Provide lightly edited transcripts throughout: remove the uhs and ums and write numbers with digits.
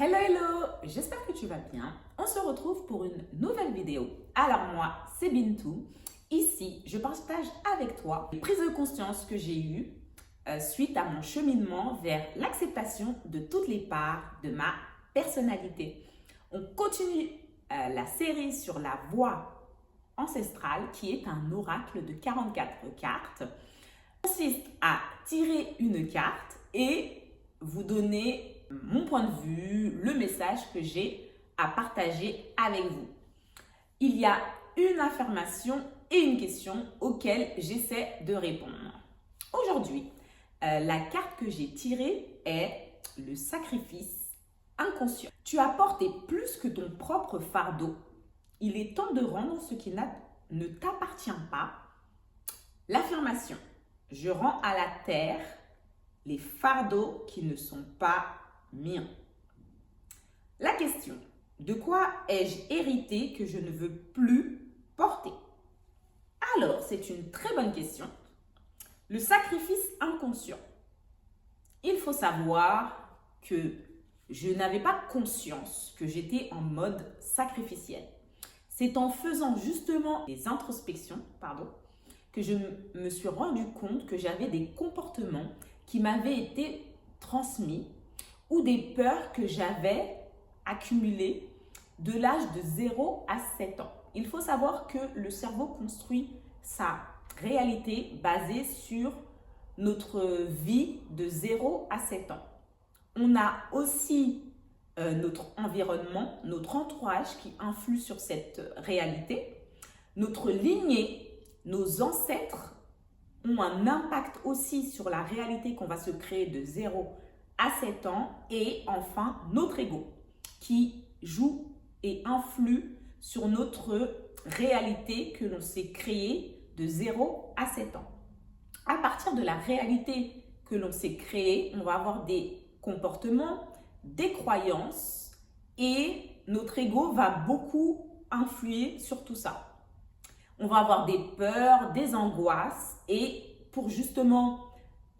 Hello, hello, j'espère que tu vas bien. On se retrouve pour une nouvelle vidéo. Alors moi, c'est Bintou. Ici, je partage avec toi les prises de conscience que j'ai eues suite à mon cheminement vers l'acceptation de toutes les parts de ma personnalité. On continue la série sur la voie ancestrale qui est un oracle de 44 cartes. Consiste à tirer une carte et vous donner mon point de vue, le message que j'ai à partager avec vous. Il y a une affirmation et une question auxquelles j'essaie de répondre. Aujourd'hui, la carte que j'ai tirée est le sacrifice inconscient. Tu as porté plus que ton propre fardeau. Il est temps de rendre ce qui ne t'appartient pas. L'affirmation: je rends à la terre les fardeaux qui ne sont pas miens. La question: de quoi ai-je hérité que je ne veux plus porter? Alors, c'est une très bonne question. Le sacrifice inconscient. Il faut savoir que je n'avais pas conscience que j'étais en mode sacrificiel. C'est en faisant justement des introspections, que je me suis rendu compte que j'avais des comportements qui m'avaient été transmis ou des peurs que j'avais accumulées de l'âge de 0 à 7 ans. Il faut savoir que le cerveau construit sa réalité basée sur notre vie de 0 à 7 ans. On a aussi notre environnement, notre entourage qui influe sur cette réalité. Notre lignée, nos ancêtres ont un impact aussi sur la réalité qu'on va se créer de 0 à 7 ans. Et enfin, notre ego qui joue et influe sur notre réalité que l'on s'est créée de 0 à 7 ans. À partir de la réalité que l'on s'est créée, on va avoir des comportements, des croyances et notre ego va beaucoup influer sur tout ça. On va avoir des peurs, des angoisses et pour justement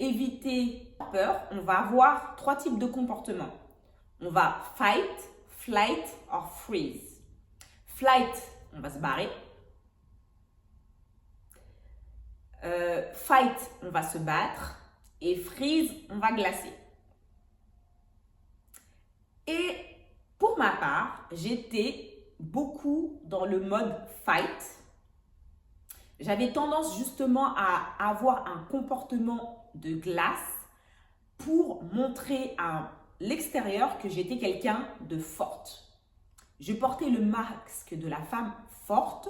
éviter la peur, on va avoir 3 types de comportements. On va fight, flight or freeze. Flight, on va se barrer. Fight, on va se battre. Et freeze, on va glacer. Et pour ma part, j'étais beaucoup dans le mode fight. J'avais tendance justement à avoir un comportement de glace pour montrer à l'extérieur que j'étais quelqu'un de forte. Je portais le masque de la femme forte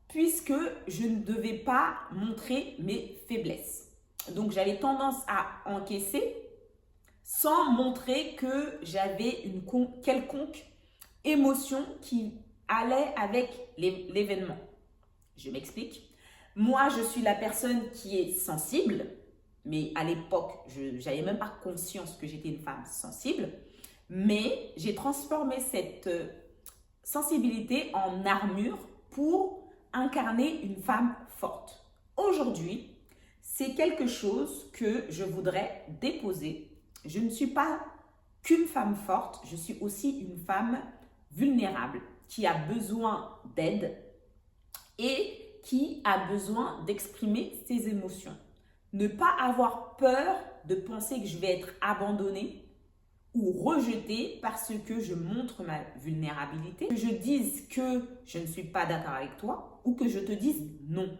puisque je ne devais pas montrer mes faiblesses. Donc j'avais tendance à encaisser sans montrer que j'avais une quelconque émotion qui allait avec l'événement. Je m'explique. Moi, je suis la personne qui est sensible, mais à l'époque, je n'avais même pas conscience que j'étais une femme sensible, mais j'ai transformé cette sensibilité en armure pour incarner une femme forte. Aujourd'hui, c'est quelque chose que je voudrais déposer. Je ne suis pas qu'une femme forte, je suis aussi une femme vulnérable qui a besoin d'aide et qui a besoin d'exprimer ses émotions. Ne pas avoir peur de penser que je vais être abandonnée ou rejetée parce que je montre ma vulnérabilité, que je dise que je ne suis pas d'accord avec toi ou que je te dise non.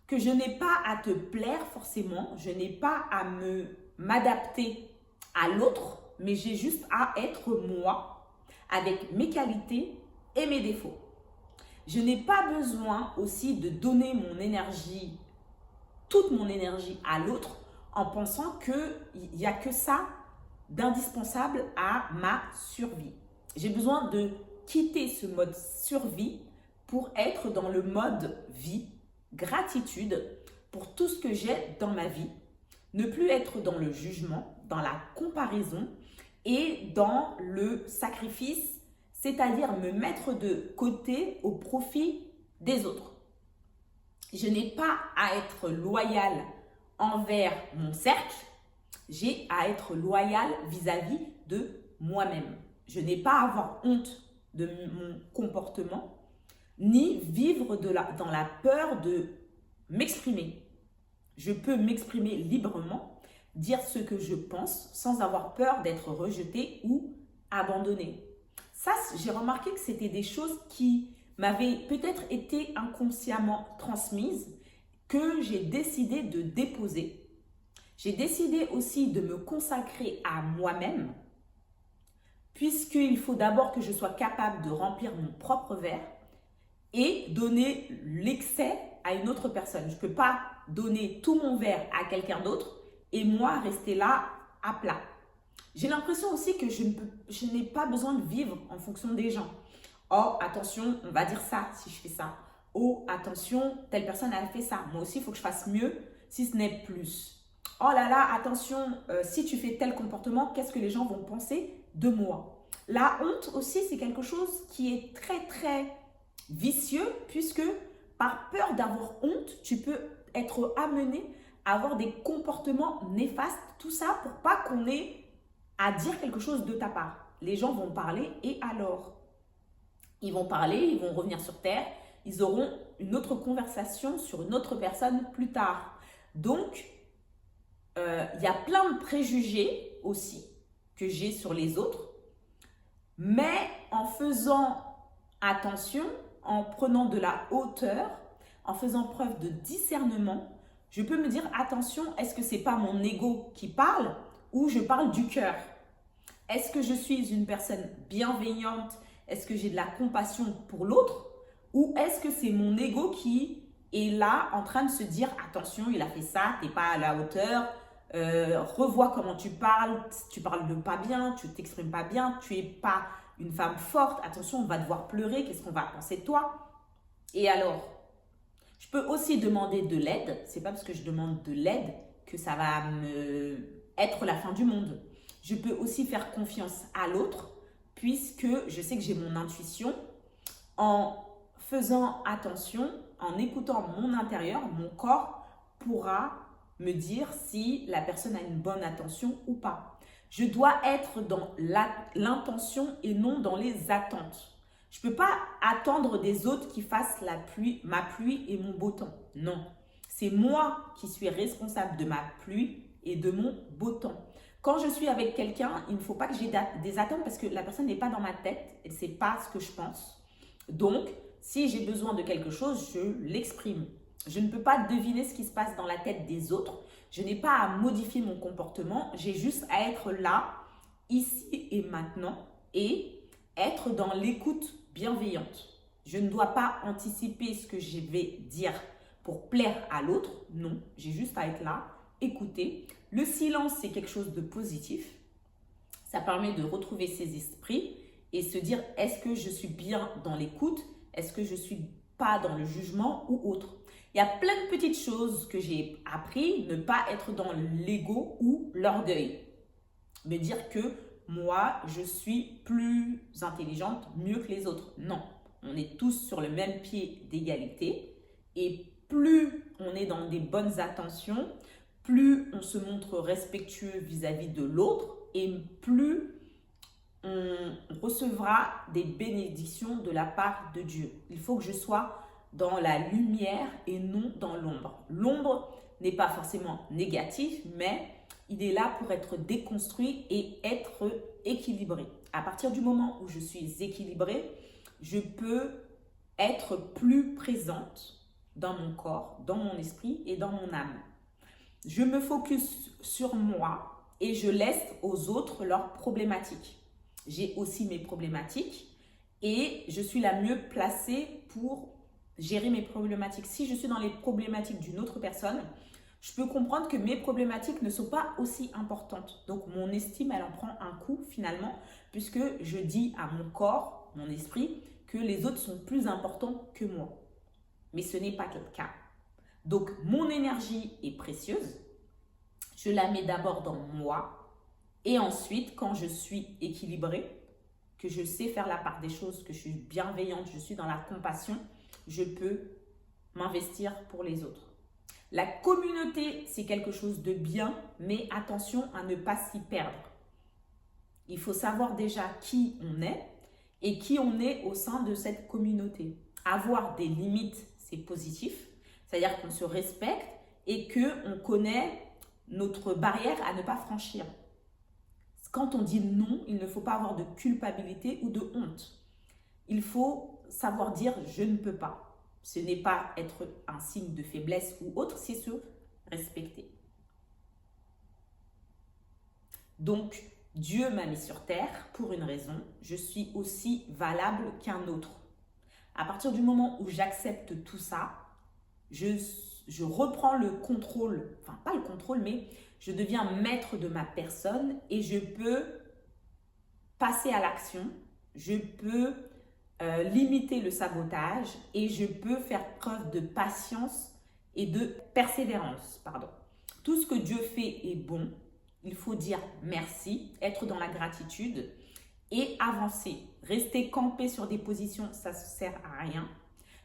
Que je n'ai pas à te plaire forcément, je n'ai pas à m'adapter à l'autre, mais j'ai juste à être moi avec mes qualités et mes défauts. Je n'ai pas besoin aussi de donner mon énergie, toute mon énergie à l'autre en pensant qu'il n'y a que ça d'indispensable à ma survie. J'ai besoin de quitter ce mode survie pour être dans le mode vie, gratitude pour tout ce que j'ai dans ma vie, ne plus être dans le jugement, dans la comparaison et dans le sacrifice, c'est-à-dire me mettre de côté au profit des autres. Je n'ai pas à être loyale envers mon cercle, j'ai à être loyale vis-à-vis de moi-même. je n'ai pas à avoir honte de mon comportement, ni vivre dans la peur de m'exprimer. Je peux m'exprimer librement, dire ce que je pense sans avoir peur d'être rejetée ou abandonnée. Ça, j'ai remarqué que c'était des choses qui m'avaient peut-être été inconsciemment transmises, que j'ai décidé de déposer. J'ai décidé aussi de me consacrer à moi-même, puisqu'il faut d'abord que je sois capable de remplir mon propre verre et donner l'excès à une autre personne. Je ne peux pas donner tout mon verre à quelqu'un d'autre et moi rester là à plat. J'ai l'impression aussi que je n'ai pas besoin de vivre en fonction des gens. Oh, attention, on va dire ça si je fais ça. Oh, attention, telle personne a fait ça. Moi aussi, il faut que je fasse mieux, si ce n'est plus. Oh là là, attention, si tu fais tel comportement, qu'est-ce que les gens vont penser de moi? La honte aussi, c'est quelque chose qui est très, très vicieux, puisque par peur d'avoir honte, tu peux être amené à avoir des comportements néfastes. Tout ça pour pas qu'on ait à dire quelque chose de ta part. Les gens vont parler et alors? Ils vont parler, ils vont revenir sur terre, ils auront une autre conversation sur une autre personne plus tard. Donc, il y a plein de préjugés aussi que j'ai sur les autres, mais en faisant attention, en prenant de la hauteur, en faisant preuve de discernement, je peux me dire attention, est-ce que c'est pas mon ego qui parle ou je parle du cœur? Est-ce que je suis une personne bienveillante? Est-ce que j'ai de la compassion pour l'autre? Ou est-ce que c'est mon ego qui est là en train de se dire attention, il a fait ça, tu n'es pas à la hauteur, revois comment tu parles de pas bien, tu t'exprimes pas bien, tu n'es pas une femme forte, attention, on va devoir pleurer, qu'est-ce qu'on va penser de toi? Et alors, je peux aussi demander de l'aide, c'est pas parce que je demande de l'aide que ça va être la fin du monde. Je peux aussi faire confiance à l'autre, puisque je sais que j'ai mon intuition. En faisant attention, en écoutant mon intérieur, mon corps pourra me dire si la personne a une bonne attention ou pas. Je dois être dans l'intention et non dans les attentes. Je ne peux pas attendre des autres qui fassent ma pluie et mon beau temps. Non, c'est moi qui suis responsable de ma pluie et de mon beau temps. Quand je suis avec quelqu'un, il ne faut pas que j'ai des attentes parce que la personne n'est pas dans ma tête, elle ne sait pas ce que je pense. Donc, si j'ai besoin de quelque chose, je l'exprime. Je ne peux pas deviner ce qui se passe dans la tête des autres. Je n'ai pas à modifier mon comportement. J'ai juste à être là, ici et maintenant, et être dans l'écoute bienveillante. Je ne dois pas anticiper ce que je vais dire pour plaire à l'autre. Non, j'ai juste à être là, écouter. Le silence, c'est quelque chose de positif. Ça permet de retrouver ses esprits et se dire est-ce que je suis bien dans l'écoute? Est-ce que je ne suis pas dans le jugement ou autre? Il y a plein de petites choses que j'ai appris, ne pas être dans l'ego ou l'orgueil. Me dire que moi, je suis plus intelligente, mieux que les autres. Non, on est tous sur le même pied d'égalité. Et plus on est dans des bonnes attentions, plus on se montre respectueux vis-à-vis de l'autre et plus on recevra des bénédictions de la part de Dieu. Il faut que je sois dans la lumière et non dans l'ombre. L'ombre n'est pas forcément négative, mais il est là pour être déconstruit et être équilibré. À partir du moment où je suis équilibrée, je peux être plus présente dans mon corps, dans mon esprit et dans mon âme. Je me focus sur moi et je laisse aux autres leurs problématiques. J'ai aussi mes problématiques et je suis la mieux placée pour gérer mes problématiques. Si je suis dans les problématiques d'une autre personne, je peux comprendre que mes problématiques ne sont pas aussi importantes. Donc, mon estime, elle en prend un coup finalement, puisque je dis à mon corps, mon esprit, que les autres sont plus importants que moi. Mais ce n'est pas le cas. Donc, mon énergie est précieuse. Je la mets d'abord dans moi. Et ensuite, quand je suis équilibrée, que je sais faire la part des choses, que je suis bienveillante, je suis dans la compassion, je peux m'investir pour les autres. La communauté, c'est quelque chose de bien, mais attention à ne pas s'y perdre. Il faut savoir déjà qui on est et qui on est au sein de cette communauté. Avoir des limites, c'est positif. C'est-à-dire qu'on se respecte et qu'on connaît notre barrière à ne pas franchir. Quand on dit non, il ne faut pas avoir de culpabilité ou de honte. Il faut savoir dire « je ne peux pas ». Ce n'est pas être un signe de faiblesse ou autre, c'est se respecter. Donc, Dieu m'a mis sur terre pour une raison. Je suis aussi valable qu'un autre. À partir du moment où j'accepte tout ça, je reprends le contrôle, enfin pas le contrôle, mais je deviens maître de ma personne et je peux passer à l'action, je peux limiter le sabotage et je peux faire preuve de patience et de persévérance. Tout ce que Dieu fait est bon, il faut dire merci, être dans la gratitude et avancer. Rester campé sur des positions, ça ne sert à rien.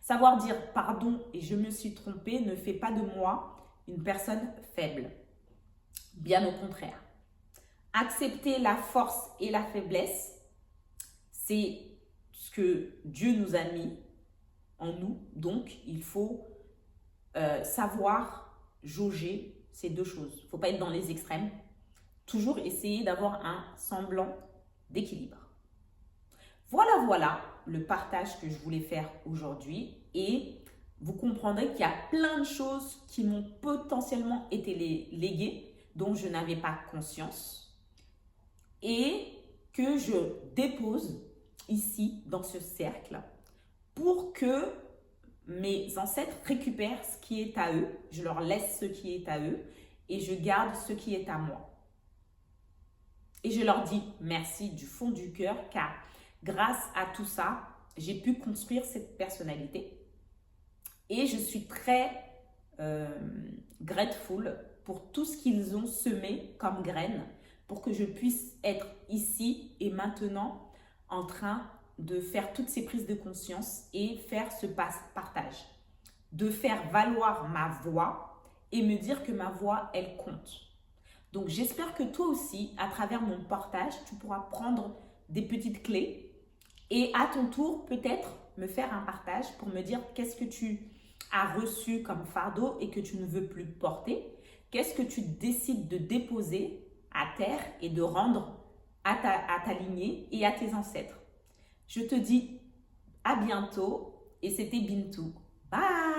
Savoir dire pardon et je me suis trompé ne fait pas de moi une personne faible. Bien au contraire. Accepter la force et la faiblesse, c'est ce que Dieu nous a mis en nous. Donc, il faut savoir jauger ces deux choses. Il ne faut pas être dans les extrêmes. Toujours essayer d'avoir un semblant d'équilibre. Voilà le partage que je voulais faire aujourd'hui et vous comprendrez qu'il y a plein de choses qui m'ont potentiellement été léguées dont je n'avais pas conscience et que je dépose ici dans ce cercle pour que mes ancêtres récupèrent ce qui est à eux, je leur laisse ce qui est à eux et je garde ce qui est à moi. Et je leur dis merci du fond du cœur car grâce à tout ça, j'ai pu construire cette personnalité et je suis très grateful pour tout ce qu'ils ont semé comme graines pour que je puisse être ici et maintenant en train de faire toutes ces prises de conscience et faire ce partage, de faire valoir ma voix et me dire que ma voix, elle compte. Donc, j'espère que toi aussi, à travers mon partage, tu pourras prendre des petites clés et à ton tour, peut-être me faire un partage pour me dire qu'est-ce que tu as reçu comme fardeau et que tu ne veux plus porter. Qu'est-ce que tu décides de déposer à terre et de rendre à ta lignée et à tes ancêtres. Je te dis à bientôt et c'était Bintou. Bye!